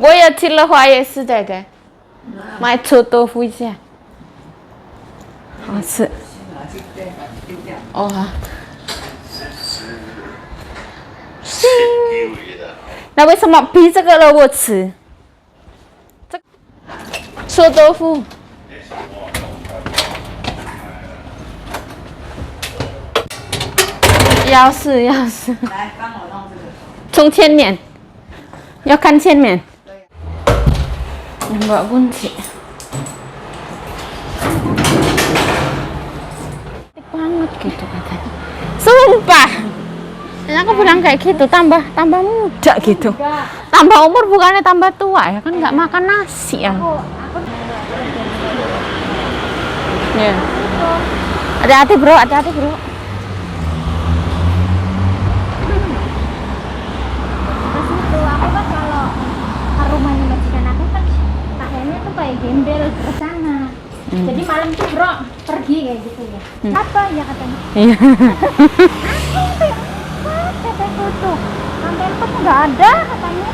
我也吃了花椰丝这个，买臭豆腐一下，好吃。哦，好。那为什么逼这个了我吃？这臭豆腐。要是。来，帮我弄这个。从前面，要看前面。Mbak kunci. Banget gitu katanya. Sumpah. Aku bilang kayak gitu, tambah muda gitu. Tambah umur bukannya tambah tua ya kan, nggak makan nasi ya. Ya. Hati-hati bro. Rumahnya majikan aku kan pakaiannya tuh kayak gembel ke sana. Jadi malam tuh bro pergi kayak gitu ya. Apa ya katanya? Iya. Kataku tuh sampai pun nggak ada katanya.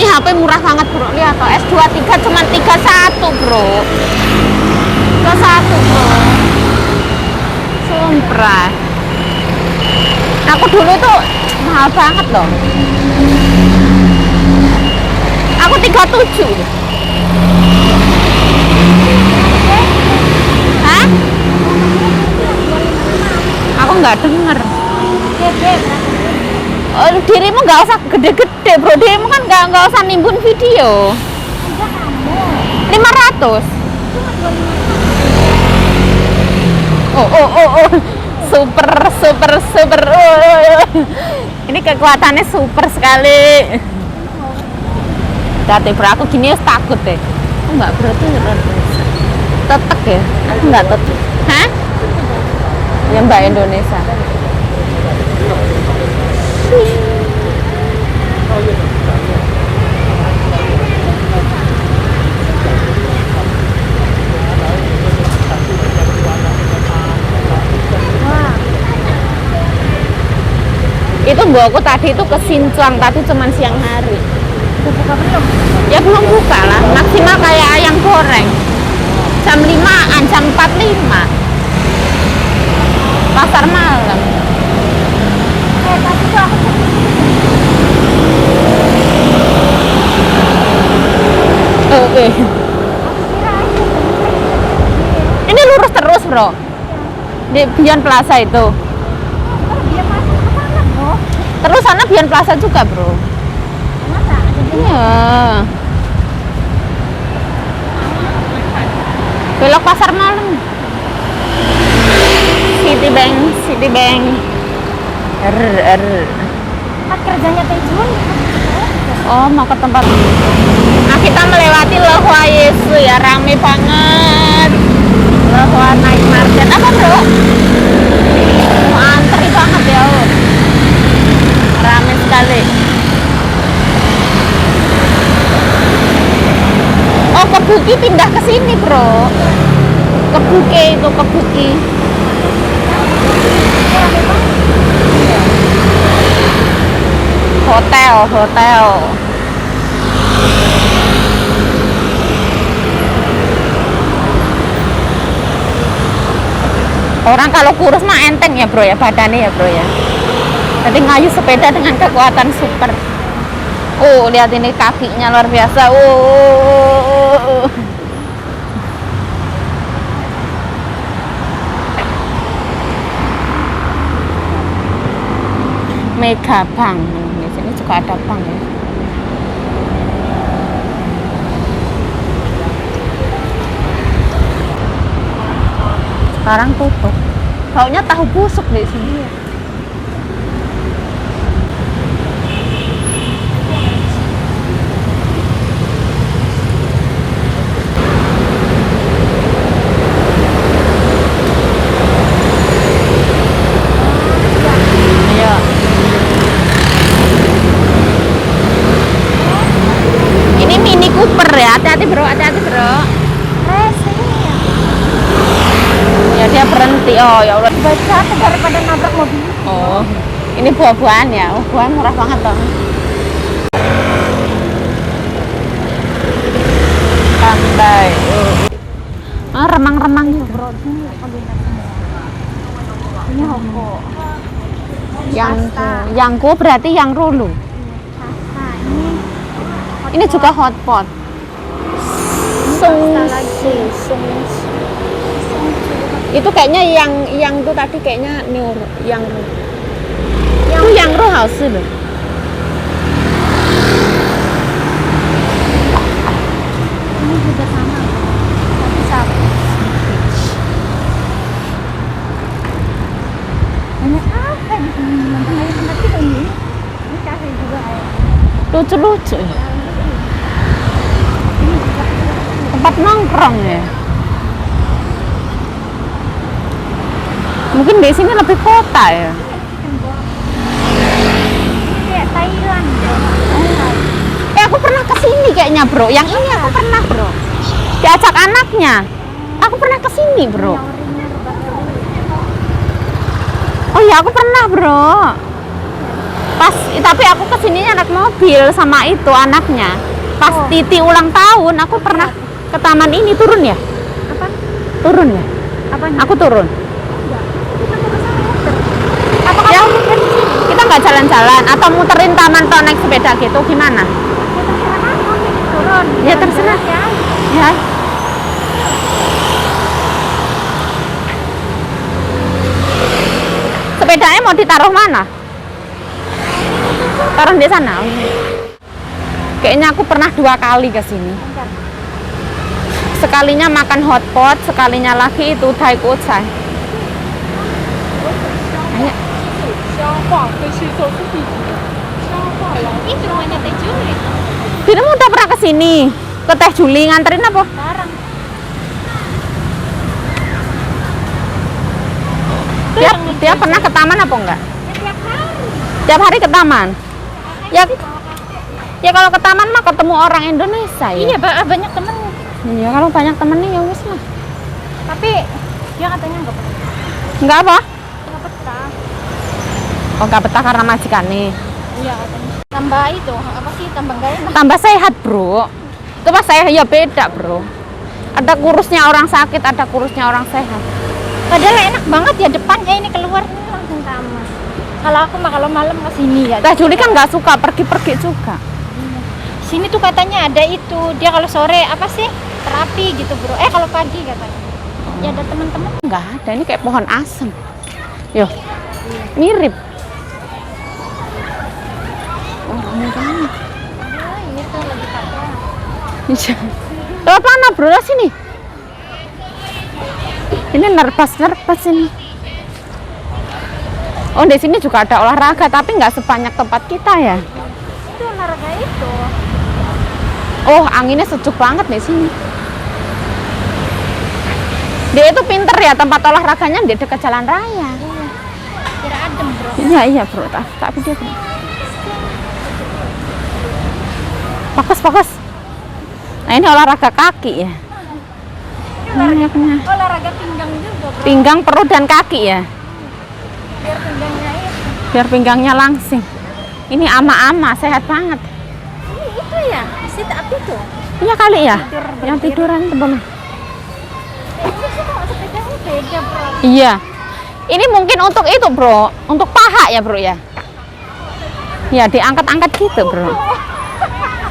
Ini HP murah banget bro, lihat toh S23 cuma 31 bro. 31 bro. Sumpah. Aku dulu tuh mahal banget loh. Aku 37. Hah? Aku nggak denger. Oh, dirimu nggak usah gede-gede bro, dirimu kan nggak usah nimbun video. 500. Oh. Super. Ini kekuatannya super sekali. Hati bro, aku gini takut deh. Aku nggak bro tuh tetek ya? Aku nggak tetek. Hah? Ya Mbak Indonesia. Itu mbakku tadi itu ke Sincuang, tadi cuman siang hari. Buka belum? Ya belum buka lah, maksimal kayak ayam goreng jam 5-an, jam 45 pasar malam. Tadi tuh aku Oke. Ini lurus terus bro di Bion Plaza itu. dia masuk ke sana bro. Terus sana Bion Plaza juga bro. Masa? Iya. Belok pasar malam. Citibank. Tempat kerjanya Tejun. Oh, mau ke tempat. Nah, kita melewati Le Hua Yesu ya, rame banget. Le Hua Night Market. Apa, bro? Antri banget ya. Rame sekali. Oh, Kebuki pindah ke sini, bro. Kebuki. Hotel. Orang kalau kurus mah enteng ya bro ya, badannya ya bro ya. Jadi ngayuh sepeda dengan kekuatan super. Oh, lihat ini kakinya luar biasa. Oh. Mega Bank. Di sini juga ada bank ya. Sekarang tutup. Baunya tahu busuk di sini ya. Iya. Ini Mini Cooper ya. Hati-hati bro. Ya dia berhenti. Oh ya Allah. Baca daripada nabrak mobil. Oh, ini buah-buahan ya. Oh, buahan murah banget dong. remang-remang itu. Bro, ini kalau lihat semua. Ini Hongko. Yangku berarti yang rulu. Pasta. Ini juga hotpot. Itu kayaknya yang itu tadi kayaknya yang itu yang roh house loh. Ini juga sama. Satu. Banyak apa di sini? Banyak tempat kita ini. Ini kafe juga ya. Lucu-lucu ya. Tempat nongkrong ya. Mungkin di sini lebih kota ya. Kayak Thailand ya. Aku pernah kesini kayaknya bro. Yang ini aku pernah bro. Diajak anaknya. Aku pernah kesini bro. Oh iya aku pernah bro. Pas tapi aku kesininya naik mobil sama itu anaknya. Pas Titi ulang tahun aku pernah ke taman ini turun ya. Apa? Turun ya. Apanya? Aku turun. Apa Ya, kamu muter di sini? kita nggak jalan-jalan atau muterin taman atau naik sepeda gitu gimana? Turun. Ya terserah ya. ya. Sepedanya mau ditaruh mana? Taruh di sana. Kayaknya aku pernah 2 kali ke sini. Bentar. Sekalinya makan hotpot, sekalinya lagi itu Thai kucai. Ayo. Itu rumahnya Teh Juli. Dirimu udah pernah ke sini? Ke Teh Juli nganterin apa? Barang. Dia pernah ke taman apa enggak? Ya, tiap hari. Tiap hari ke taman. Ya kalau ke taman mah ketemu orang Indonesia ya. Iya, banyak temen. Iya, kalau banyak temennya ya wis lah. Tapi dia katanya nggak betah. Enggak apa? Nggak betah. Oh, enggak betah karena majikan nih. Iya katanya. Tambah itu apa sih? Tambah gak enak. Tambah sehat, Bro. Itu pas saya ya beda, Bro. Ada kurusnya orang sakit, ada kurusnya orang sehat. Padahal enak banget ya depannya ini keluar ini langsung taman. Kalau aku mah kalau malam ke sini ya. Teh Juli kan nggak suka pergi-pergi juga. Sini tuh katanya ada itu. Dia kalau sore apa sih? Terapi gitu, Bro. Kalau pagi katanya. Ya ada teman-teman. Nggak ada, ini kayak pohon asem. Yo, mirip. Oh, ini banget. Ini tuh lagi pakai. Iya. Lewat mana, Bro? Sini. Ini nerpas ini. Oh, di sini juga ada olahraga, tapi nggak sebanyak tempat kita ya. Itu olahraga itu. Oh, anginnya sejuk banget di sini. Dia itu pinter ya, tempat olahraganya di dekat jalan raya. Iya. Kira adem, Bro. Iya, Bro. Tapi dia fokus. Nah, ini olahraga kaki ya. Olahraga pinggang juga, Bro. Pinggang, perut, dan kaki ya. Biar pinggangnya itu. Biar pinggangnya langsing. Ini ama-ama, sehat banget. Ini itu ya, sit up itu. Iya kali ya, Tidur yang berdiri. tiduran teman. Ini sih kok sepedanya beda, Bro. Iya. Ini mungkin untuk itu, Bro. Untuk paha ya, Bro ya. Ya, diangkat-angkat gitu, Bro.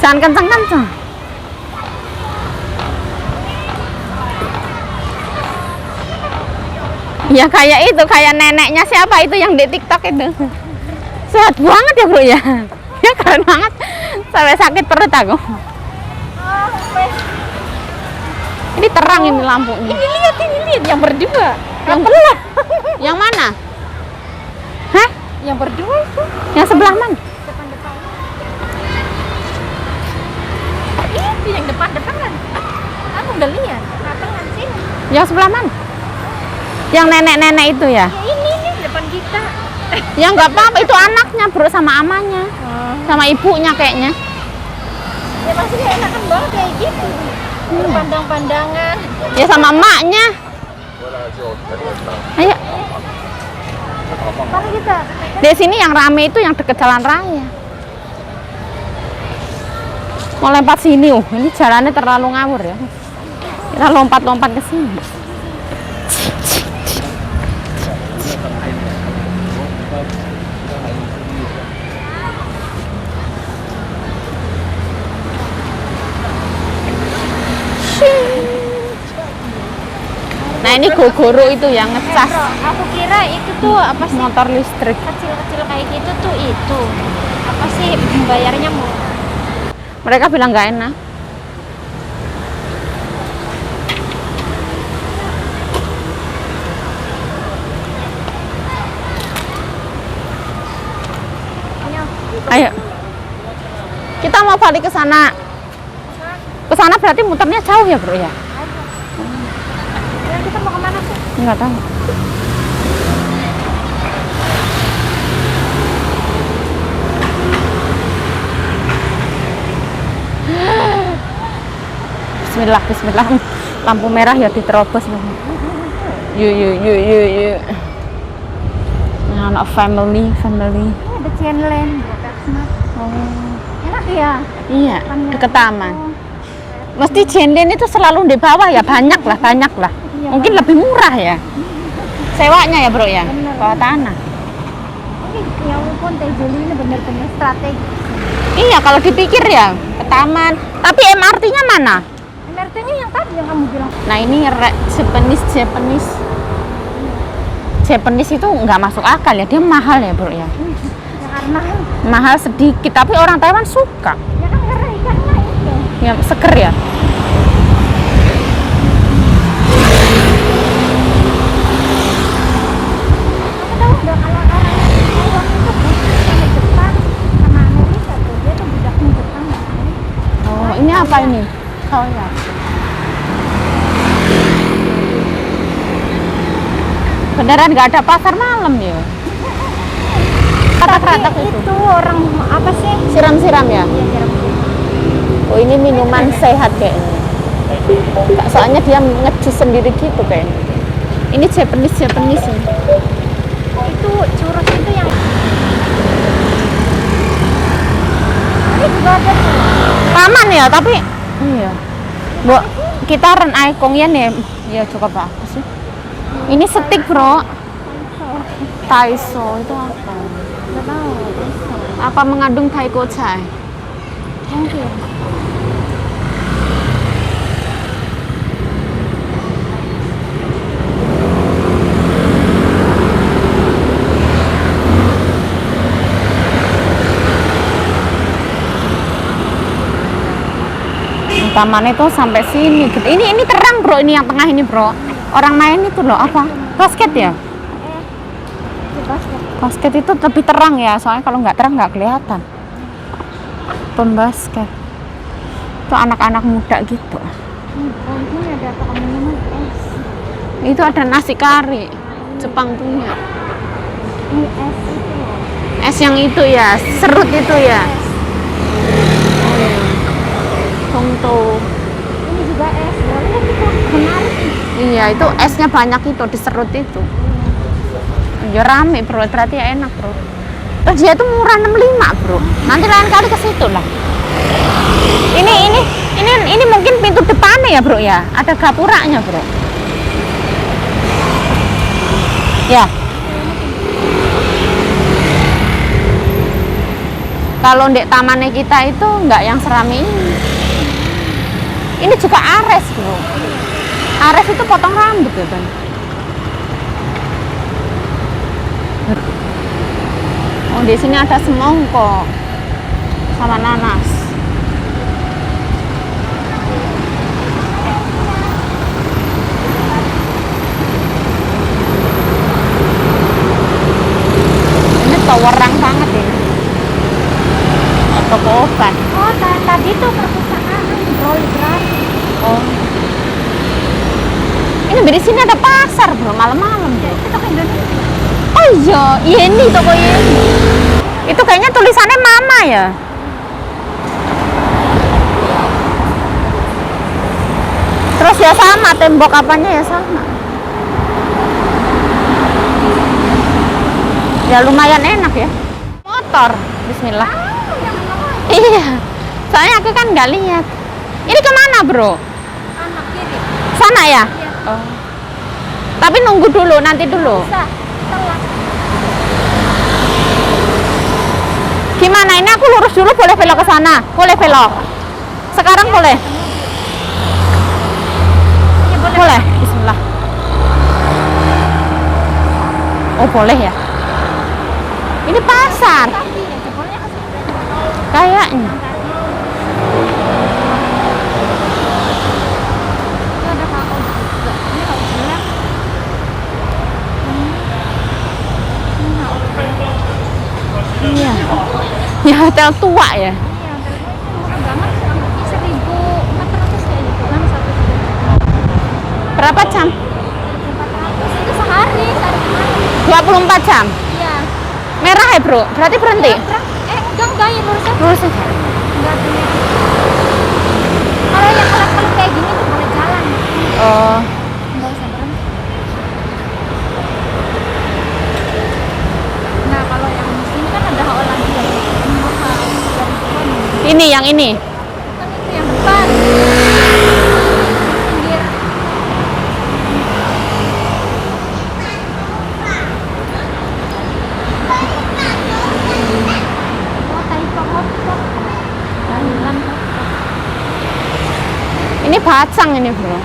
Jangan kenceng-kenceng. Ya kayak itu, kayak neneknya siapa itu yang di TikTok itu. Sehat banget ya, Bro ya. Ya keren banget. Sampai sakit perut aku. Ini terang ini lampunya. Ini lihat yang berdua. Yang berdua. Yang mana? Hah? Yang berdua itu Yang sebelah mana? depan-depan. Itu yang depan-depan. Aku udah lihat. Kapan sini? Yang sebelah mana? Yang nenek-nenek itu ya? Ya ini nih depan kita. Ya nggak apa-apa, itu anaknya, Bro, sama amanya. Sama ibunya kayaknya. Ya maksudnya enakan banget kayak gitu. Berpandang-pandangan. Ya sama emaknya. Ayo. Mana kita? Di sini yang rame itu yang deket jalan raya. Mau lempar sini, ini jalannya terlalu ngawur ya. Ya Kita lompat-lompat ke sini. Nah ini gogoro itu yang ngecas Aku kira itu tuh apa sih? motor listrik. Kecil-kecil kayak gitu tuh itu. Apa sih bayarnya murah? Mereka bilang nggak enak. Ayo. Kita mau balik ke sana. Ke sana berarti muternya jauh ya, Bro ya? Ya, kita mau kemana sih? Enggak tahu. Bismillah, bismillah. Lampu merah ya diterobos. Yuk, yuk, yuk, yuk, yuk. Nah, anak family. Ini ada Chainland buat snack. Oh. Enak ya? Iya, Depannya. deket taman. Mesti Jenden itu selalu di bawah ya, banyak lah. Iya, Mungkin lebih murah ya. Sewanya ya, Bro ya. Bener. Bawah tanah. Ini ya ampun, Tejuli ini bener-bener strategi. Iya, kalau dipikir ya ke taman. Tapi MRT-nya mana? MRT-nya yang tadi yang kamu bilang. Nah ini Japanese itu nggak masuk akal ya, dia mahal ya, Bro ya. Ya karena Mahal sedikit, tapi orang Taiwan suka. ya kan karena ikannya itu. Ya seger ya. Kamu tahu nggak kalau orang Taiwan itu sama Jepang sama Amerika tuh dia tuh budaknya Jepang nggak tahu. Oh, ini apa ini? Oh ya. Beneran nggak ada pasar malam ya? Kata-kata Tapi itu. itu orang apa sih? Siram-siram ya? Iya, jarum. Oh ini minuman sehat kayaknya. Soalnya dia ngejus sendiri gitu kayaknya. Ini Japanese ini. Itu churros itu yang ini juga ada tuh. Taman ya, tapi iya. Bu, kita ren aikongnya nih. Ya cukup bagus sih. Ini stick, Bro. Taiso itu apa? Nggak tahu. Bisa. Apa mengandung taiko chai? Mungkin. Taman itu sampai sini. Ini terang, Bro. Ini yang tengah ini, Bro. Orang main itu loh apa? Basket ya? Itu basket. Basket itu lebih terang ya, soalnya kalau nggak terang nggak kelihatan. Pembasket. Itu anak-anak muda gitu. Oh, ini ada apa minuman es. Itu ada nasi kari. Jepang punya. Ini es itu. Es yang itu ya, serut itu ya. Hongto. Ini juga es. Boleh kita menarik. Iya, itu esnya banyak itu, diserut itu. Ya rame, Bro. Berarti ya enak, Bro. Terus dia tuh murah 65, Bro. Nanti lain kali ke situ lah. Ini mungkin pintu depannya ya, Bro ya. Ada gapuranya, Bro. Ya. Kalau di tamannya kita itu nggak yang serami ini. Ini juga Ares, Bro. Ares itu potong rambut ya, Bang. Oh, di sini ada semongko sama nanas. Ini towerang banget ini. Toko obat. Oh, tadi tuh perpustakaan Roy gratis. Oh. Ini di sini ada pasar, Bro, malam-malam. Ya, itu toko Indonesia. Oh iya, ini toko ini. Itu kayaknya tulisannya Mama ya. Terus ya sama, tembok apanya ya sama. Ya lumayan enak ya. Motor, Bismillah. Iya, soalnya aku kan nggak lihat. Ini kemana, Bro? Anak kiri. sana ya? Iya. Oh. Tapi nunggu dulu, nanti dulu. Bisa. Telat. Gimana ini aku lurus dulu boleh belok ke sana? Boleh belok. Sekarang boleh? Iya boleh. Boleh. Bismillah. Oh, boleh ya. Ini pasar Tapi ya jebolnya ke situ. kayaknya. Itu ada kakao juga. Ini kakao gelap. Ini kakao gelap. Iya. Ya hotel tua ya. Iya, hotelnya itu murah banget. 1.400 kayak gitu kan satu. Berapa jam? 1.400 itu sehari malam. 24 jam. Iya. Merah ya, Bro? Berarti berhenti. Enggak ya lurus aja. Lurus aja. Enggak ada merah. Kalau yang kelap-kelip kayak gini tuh boleh jalan. Oh. Enggak usah berhenti. Nah, kalau yang di sini kan ada Hollandia. Mahal. Ini yang ini. Kan itu yang depan. Pinggir. Oh, Taipei Hotpot. Thailand Hotpot. Ini bacang ini, Bro.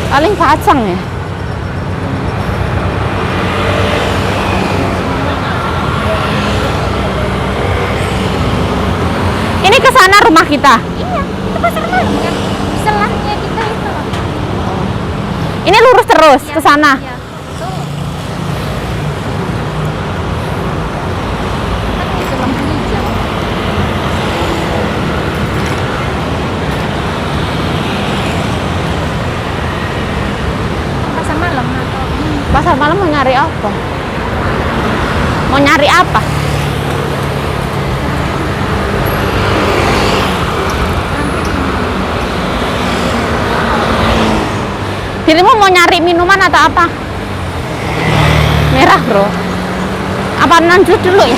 Paling bacang ya. Ini ke sana rumah kita. Iya, itu pasar malam kan. Selahnya kita itu. Ini lurus terus Iya, ke sana. Iya. Tuh. Kan itu lampu hijau. Pasar malam atau Pasar malam mau nyari apa? Mau nyari apa? Dirimu mau nyari minuman atau apa? Merah, Bro. Apa lanjut dulu ya?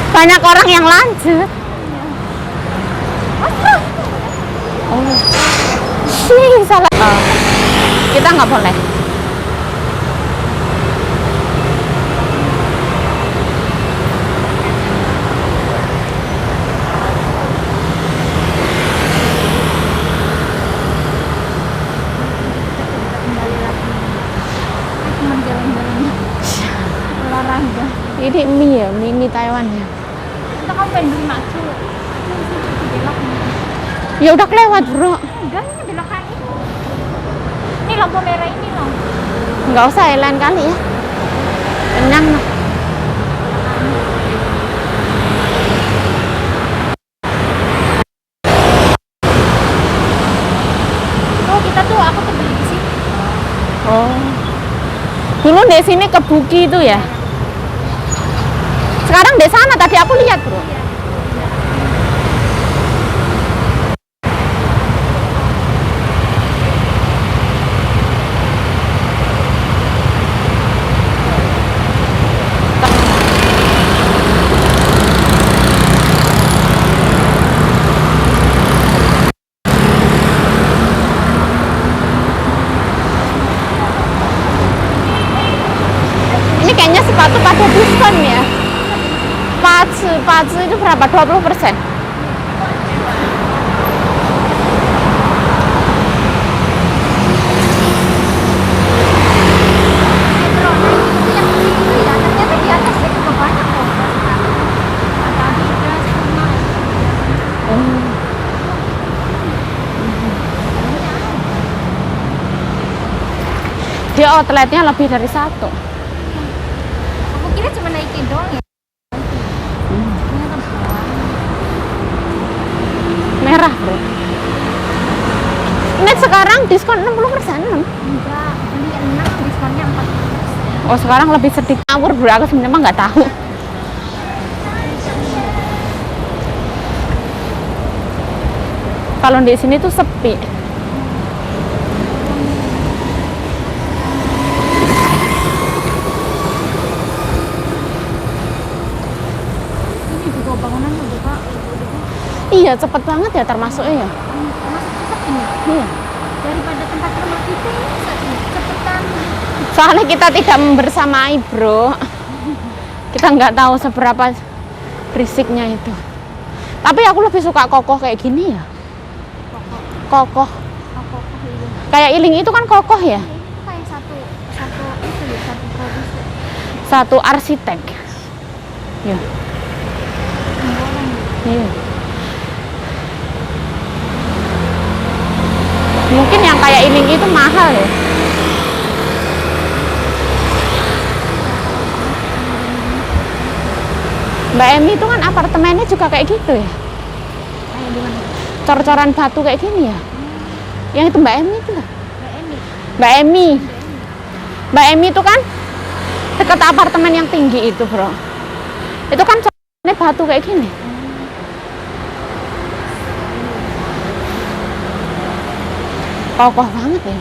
Banyak orang yang lanjut. Oh. Sih, salah. Oh. Kita nggak boleh. kembali lagi. Cuma jalan-jalan olahraga. Ini mie ya, mie Taiwan ya. Kita kan pengen beli makcu. Makcu di situ di belok. Ya udah kelewat, Bro. Enggak, ini belokan ini. Ini lampu merah ini loh. Nggak usah ya, lain kali ya. Kenyang lah. Tuh kita tuh aku tuh beli di sini. Oh. Dulu di sini ke Buki itu ya. Sekarang di sana tadi aku lihat, Bro. Ini kayaknya sepatu pada diskon ya. Sepatu itu berapa? 20%. Ternyata di atasnya juga banyak loh. Ada Adidas, Puma. Dia outletnya lebih dari satu. Aku kira cuma naikin doang ya. Ternyata banyak. Merah, Bro. Ini sekarang diskon 60%. Enggak, beli 6 diskonnya 40%. Oh, sekarang lebih sedikit. Ngawur, Bro. Aku sebenarnya mah nggak tahu. Kalau di sini tuh sepi. Ini juga bangunannya juga Iya, cepet banget ya termasuknya ya. Termasuk cepet ini. Iya. Daripada tempat rumah kita ini cepetan. Soalnya kita tidak membersamai, bro. Kita nggak tahu seberapa berisiknya itu. Tapi aku lebih suka kokoh kayak gini ya. Kokoh. Apa ini? Kayak Iling itu kan kokoh ya. Ini kayak satu itu ya, satu produser. Satu arsitek. Ya. Orang Iya. Mungkin yang kayak Iling itu mahal ya. Mbak Emi itu kan apartemennya juga kayak gitu ya. kayak di mana? Cor-coran batu kayak gini ya. Yang itu Mbak Emi itu lah. Mbak Emi. Mbak Emi. Mbak Emi itu kan dekat apartemen yang tinggi itu, bro. Itu kan corannya batu kayak gini. Kokoh banget ya.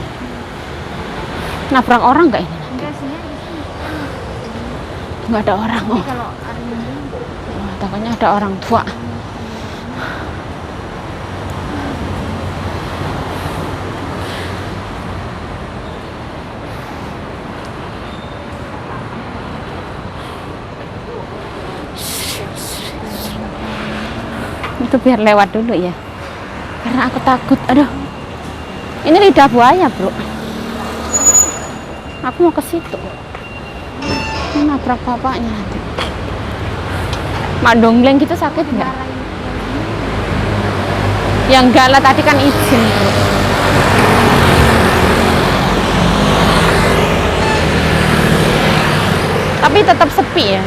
Nabrak orang nggak ini? Enggak sih ya, di sini. Nggak ada orang. Oh, Kalau hari ini wah, takutnya ada orang tua. Itu biar lewat dulu ya. Karena aku takut. Aduh. Ini lidah buaya, bro. Aku mau ke situ. Ini nabrak bapaknya nanti. Mak dongeng gitu sakit nggak? Ya enggak lah, tadi kan izin, bro. Tapi tetap sepi ya.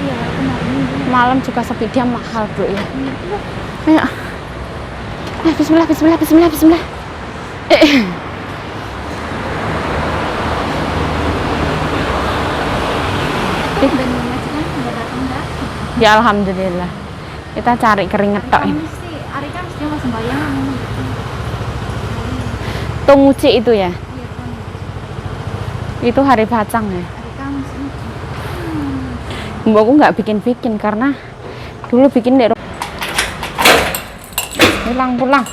iya kemarin Malam juga sepi, dia mahal, bro ya. Ayo. Bismillah, bismillah, bismillah, bismillah. dan mengajikan nggak datang. Ya alhamdulillah. Kita cari keringet tok ini. Kamis sih, hari Kamis dia mau sembahyang. Tunguci itu ya. Iya kan, Itu hari bacang ya. hari Kamis ini. Mbakku nggak bikin-bikin karena dulu bikin deh. Pulang.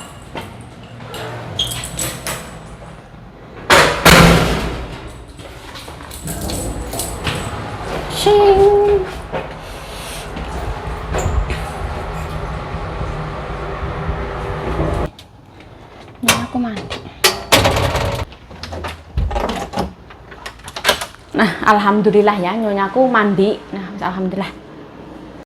Shing. Nah, aku mandi. Nah, alhamdulillah ya, nyonyaku mandi. Nah, alhamdulillah.